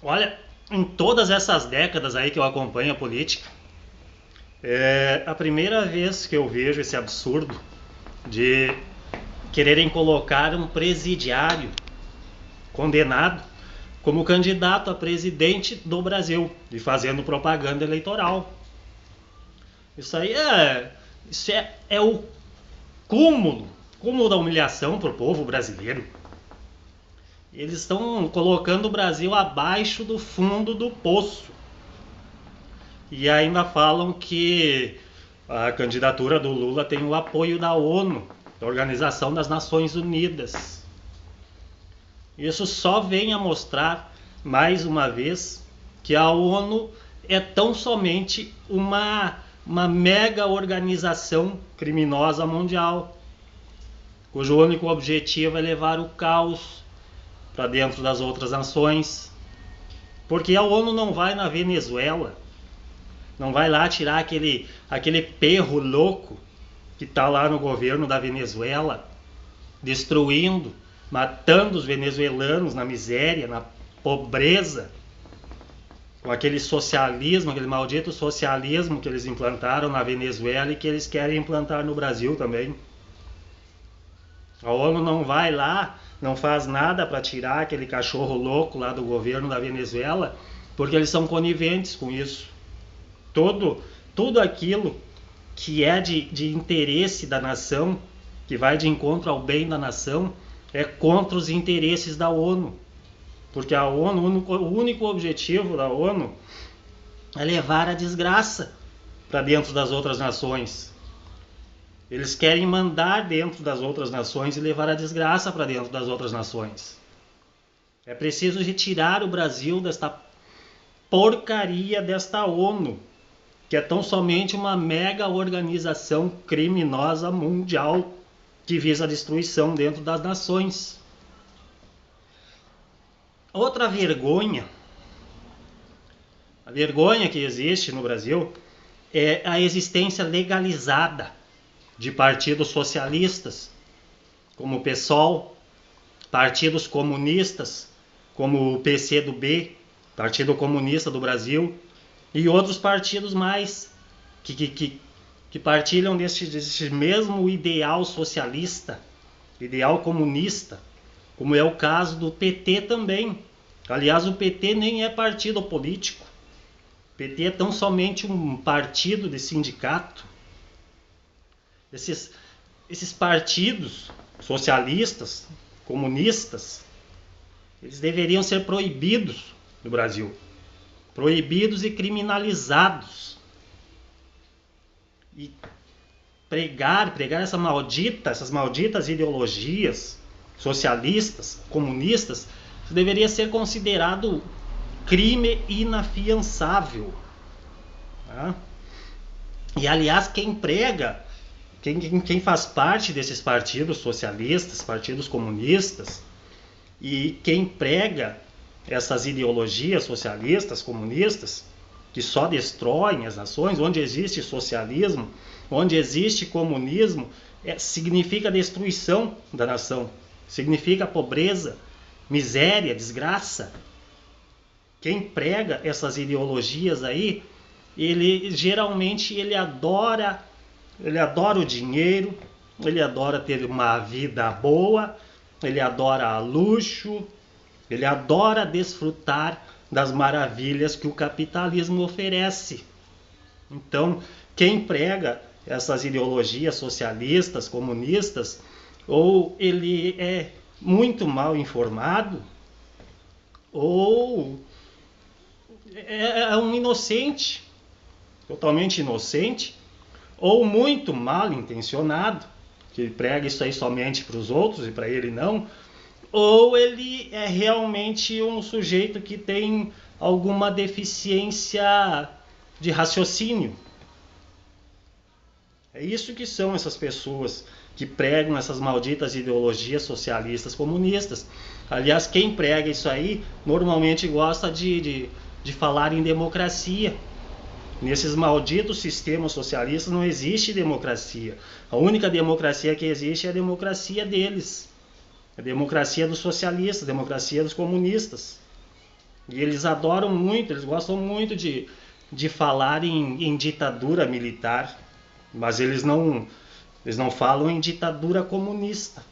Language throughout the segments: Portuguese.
Olha, em todas essas décadas aí que eu acompanho a política, é a primeira vez que eu vejo esse absurdo de quererem colocar um presidiário condenado como candidato a presidente do Brasil e fazendo propaganda eleitoral. Isso é o cúmulo da humilhação para o povo brasileiro. Eles estão colocando o Brasil abaixo do fundo do poço. E ainda falam que a candidatura do Lula tem o apoio da ONU, da Organização das Nações Unidas. Isso só vem a mostrar, mais uma vez, que a ONU é tão somente uma mega organização criminosa mundial, cujo único objetivo é levar o caos para dentro das outras nações. Porque a ONU não vai na Venezuela, não vai lá tirar aquele perro louco que está lá no governo da Venezuela, destruindo, matando os venezuelanos na miséria, na pobreza, com aquele socialismo, aquele maldito socialismo que eles implantaram na Venezuela e que eles querem implantar no Brasil também. A ONU não vai lá, não faz nada para tirar aquele cachorro louco lá do governo da Venezuela, porque eles são coniventes com isso. Tudo aquilo que é de interesse da nação, que vai de encontro ao bem da nação, é contra os interesses da ONU. Porque a ONU, o único objetivo da ONU é levar a desgraça para dentro das outras nações. Eles querem mandar dentro das outras nações e levar a desgraça para dentro das outras nações. É preciso retirar o Brasil desta porcaria desta ONU, que é tão somente uma mega organização criminosa mundial que visa a destruição dentro das nações. Outra vergonha, a vergonha que existe no Brasil é a existência legalizada de partidos socialistas, como o PSOL, partidos comunistas, como o PCdoB, Partido Comunista do Brasil, e outros partidos mais que partilham deste mesmo ideal socialista, ideal comunista, como é o caso do PT também. Aliás, o PT nem é partido político. O PT é tão somente um partido de sindicato. Esses partidos socialistas, comunistas, eles deveriam ser proibidos no Brasil. Proibidos e criminalizados. E pregar essas malditas ideologias socialistas, comunistas, isso deveria ser considerado crime inafiançável. Tá? E aliás, quem faz parte desses partidos socialistas, partidos comunistas, e quem prega essas ideologias socialistas, comunistas, que só destroem as nações, onde existe socialismo, onde existe comunismo, significa destruição da nação, significa pobreza, miséria, desgraça. Quem prega essas ideologias aí, ele geralmente adora o dinheiro, ele adora ter uma vida boa, ele adora luxo, ele adora desfrutar das maravilhas que o capitalismo oferece. Então, quem prega essas ideologias socialistas, comunistas, ou ele é muito mal informado, ou é um inocente, totalmente inocente, ou muito mal intencionado, que prega isso aí somente para os outros e para ele não, ou ele é realmente um sujeito que tem alguma deficiência de raciocínio. É isso que são essas pessoas que pregam essas malditas ideologias socialistas comunistas. Aliás, quem prega isso aí normalmente gosta de falar em democracia. Nesses malditos sistemas socialistas não existe democracia. A única democracia que existe é a democracia deles. A democracia dos socialistas, a democracia dos comunistas. E eles adoram muito, eles gostam muito de falar em ditadura militar, mas eles não falam em ditadura comunista.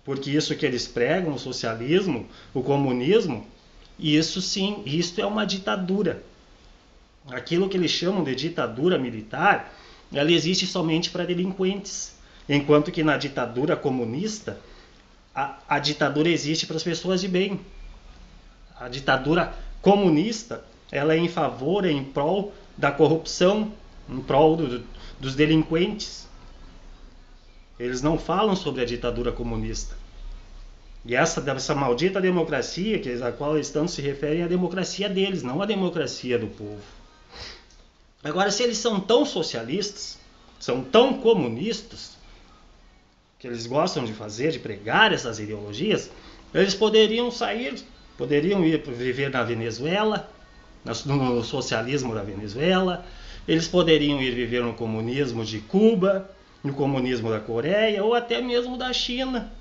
Porque isso que eles pregam, o socialismo, o comunismo, isso sim, isto é uma ditadura. Aquilo que eles chamam de ditadura militar, ela existe somente para delinquentes. Enquanto que na ditadura comunista, a ditadura existe para as pessoas de bem. A ditadura comunista, ela é em favor, é em prol da corrupção, em prol dos delinquentes. Eles não falam sobre a ditadura comunista. E essa maldita democracia, a qual eles tanto se referem, é a democracia deles, não a democracia do povo. Agora, se eles são tão socialistas, são tão comunistas, que eles gostam de fazer, de pregar essas ideologias, eles poderiam sair, poderiam ir viver na Venezuela, no socialismo da Venezuela, eles poderiam ir viver no comunismo de Cuba, no comunismo da Coreia ou até mesmo da China.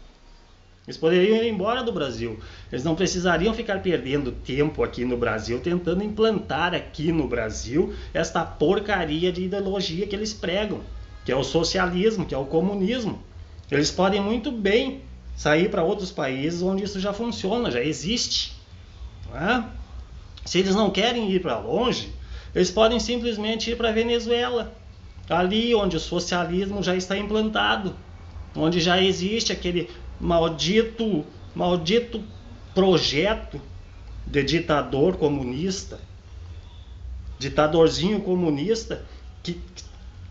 Eles poderiam ir embora do Brasil. Eles não precisariam ficar perdendo tempo aqui no Brasil, tentando implantar aqui no Brasil esta porcaria de ideologia que eles pregam, que é o socialismo, que é o comunismo. Eles podem muito bem sair para outros países onde isso já funciona, já existe. Não é? Se eles não querem ir para longe, eles podem simplesmente ir para a Venezuela, ali onde o socialismo já está implantado, onde já existe aquele maldito projeto de ditador comunista, ditadorzinho comunista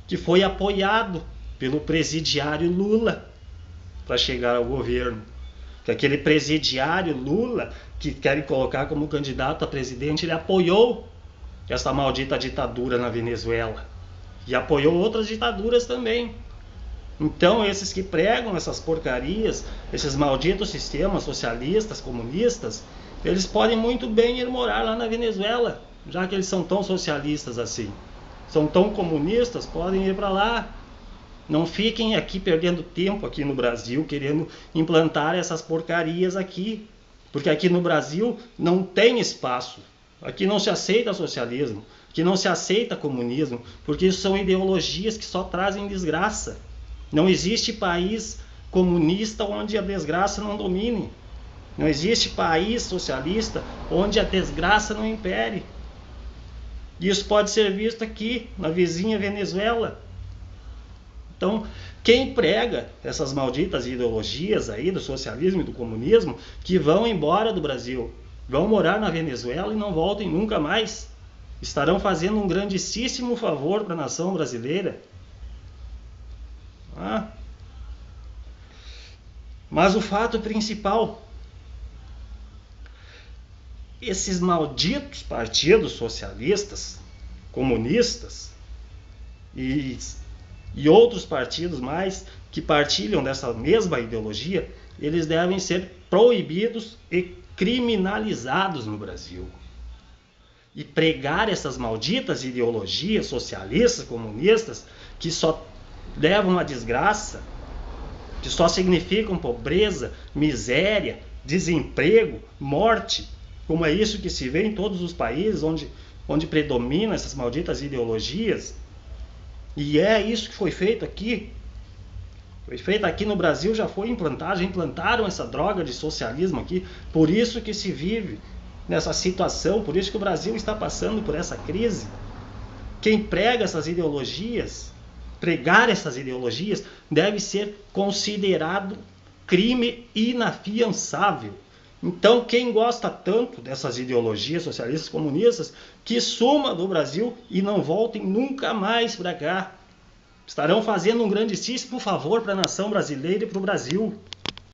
que foi apoiado pelo presidiário Lula para chegar ao governo. Que aquele presidiário Lula, que querem colocar como candidato a presidente, ele apoiou essa maldita ditadura na Venezuela. E apoiou outras ditaduras também. Então, esses que pregam essas porcarias, esses malditos sistemas socialistas, comunistas, eles podem muito bem ir morar lá na Venezuela, já que eles são tão socialistas assim. São tão comunistas, podem ir para lá. Não fiquem aqui perdendo tempo aqui no Brasil, querendo implantar essas porcarias aqui. Porque aqui no Brasil não tem espaço. Aqui não se aceita socialismo. Aqui não se aceita comunismo. Porque isso são ideologias que só trazem desgraça. Não existe país comunista onde a desgraça não domine. Não existe país socialista onde a desgraça não impere. Isso pode ser visto aqui, na vizinha Venezuela. Então, quem prega essas malditas ideologias aí do socialismo e do comunismo, que vão embora do Brasil, vão morar na Venezuela e não voltem nunca mais, estarão fazendo um grandíssimo favor para a nação brasileira. Mas o fato principal, esses malditos partidos socialistas, comunistas e outros partidos mais que partilham dessa mesma ideologia, eles devem ser proibidos e criminalizados no Brasil. E pregar essas malditas ideologias socialistas, comunistas, que só levam à desgraça, que só significam pobreza, miséria, desemprego, morte, como é isso que se vê em todos os países onde predominam essas malditas ideologias. E é isso que foi feito aqui. Foi feito aqui no Brasil, já foi implantado, já implantaram essa droga de socialismo aqui. Por isso que se vive nessa situação, por isso que o Brasil está passando por essa crise. Quem prega essas ideologias, pregar essas ideologias, deve ser considerado crime inafiançável. Então, quem gosta tanto dessas ideologias socialistas comunistas, que suma do Brasil e não voltem nunca mais para cá. Estarão fazendo um grandíssimo favor para a nação brasileira e para o Brasil.